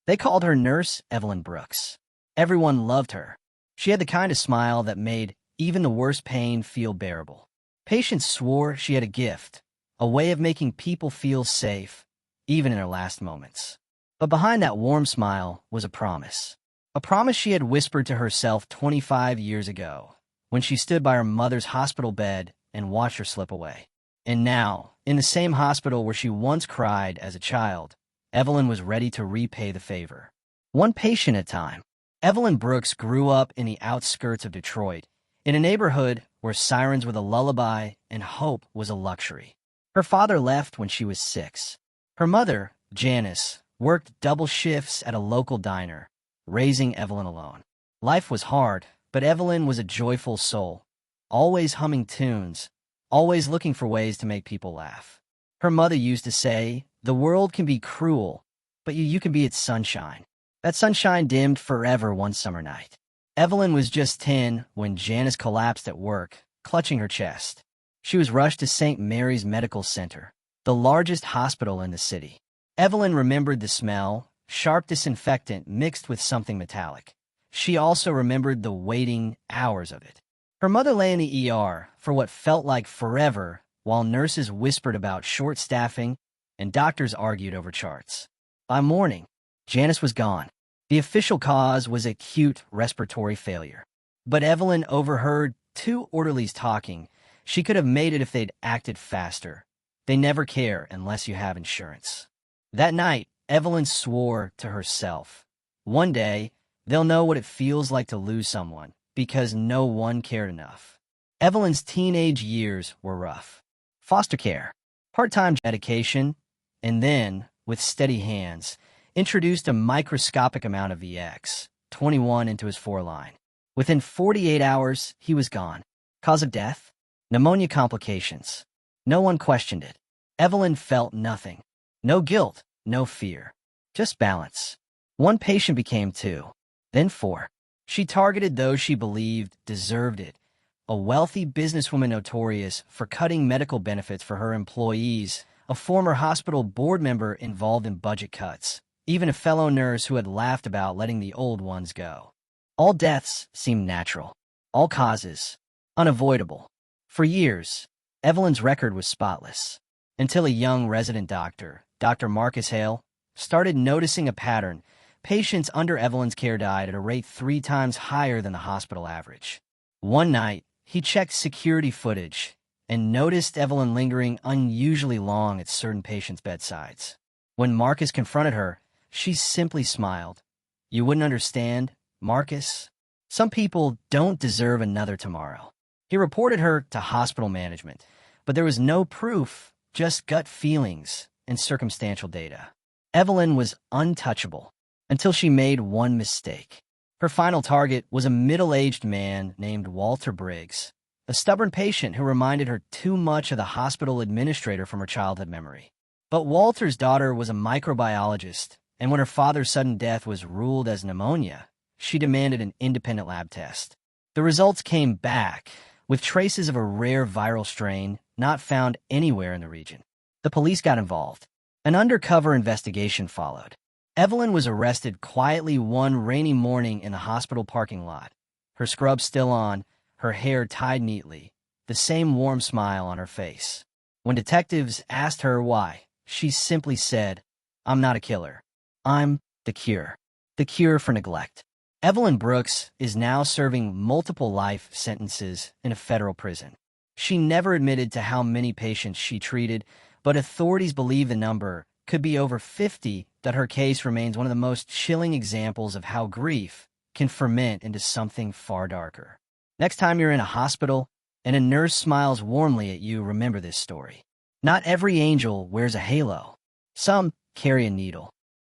They called her Nurse Evelyn Brooks. Everyone loved her. She had the kind of smile that made even the worst pain feel bearable. Patients swore she had a gift, a way of making people feel safe, even in her last moments. But behind that warm smile was a promise. A promise she had whispered to herself 25 years ago, when she stood by her mother's hospital bed and watched her slip away. And now, in the same hospital where she once cried as a child, Evelyn was ready to repay the favor. One patient at a time. Evelyn Brooks grew up in the outskirts of Detroit, in a neighborhood where sirens were the lullaby and hope was a luxury. Her father left when she was 6. Her mother, Janice, worked double shifts at a local diner, raising Evelyn alone. Life was hard, but Evelyn was a joyful soul, always humming tunes, always looking for ways to make people laugh. Her mother used to say, "The world can be cruel, but you can be its sunshine." That sunshine dimmed forever one summer night. Evelyn was just 10 when Janice collapsed at work, clutching her chest. She was rushed to St. Mary's Medical Center, the largest hospital in the city. Evelyn remembered the smell, sharp disinfectant mixed with something metallic. She also remembered the waiting hours of it. Her mother lay in the ER for what felt like forever, while nurses whispered about short staffing and doctors argued over charts. By morning, Janice was gone. The official cause was acute respiratory failure. But Evelyn overheard 2 orderlies talking. She could have made it if they'd acted faster. They never care unless you have insurance. That night, Evelyn swore to herself, one day, they'll know what it feels like to lose someone, because no one cared enough. Evelyn's teenage years were rough. Foster care, part-time medication, and then, with steady hands, introduced a microscopic amount of VX-21 into his foreline. Within 48 hours, he was gone. Cause of death? Pneumonia complications. No one questioned it. Evelyn felt nothing. No guilt, no fear. Just balance. One patient became 2, then 4. She targeted those she believed deserved it. A wealthy businesswoman notorious for cutting medical benefits for her employees, a former hospital board member involved in budget cuts, even a fellow nurse who had laughed about letting the old ones go. All deaths seemed natural. All causes unavoidable. For years, Evelyn's record was spotless, until a young resident doctor, Dr. Marcus Hale, started noticing a pattern. Patients under Evelyn's care died at a rate 3 times higher than the hospital average. One night, he checked security footage and noticed Evelyn lingering unusually long at certain patients' bedsides. When Marcus confronted her, she simply smiled. "You wouldn't understand, Marcus. Some people don't deserve another tomorrow." He reported her to hospital management, but there was no proof, just gut feelings and circumstantial data. Evelyn was untouchable until she made one mistake. Her final target was a middle-aged man named Walter Briggs, a stubborn patient who reminded her too much of the hospital administrator from her childhood memory. But Walter's daughter was a microbiologist, and when her father's sudden death was ruled as pneumonia, she demanded an independent lab test. The results came back, with traces of a rare viral strain not found anywhere in the region. The police got involved. An undercover investigation followed. Evelyn was arrested quietly one rainy morning in the hospital parking lot, her scrub still on, her hair tied neatly, the same warm smile on her face. When detectives asked her why, she simply said, "I'm not a killer. I'm the cure. The cure for neglect." Evelyn Brooks is now serving multiple life sentences in a federal prison. She never admitted to how many patients she treated, but authorities believe the number could be over 50. That her case remains one of the most chilling examples of how grief can ferment into something far darker. Next time you're in a hospital and a nurse smiles warmly at you, remember this story. Not every angel wears a halo. Some carry a needle.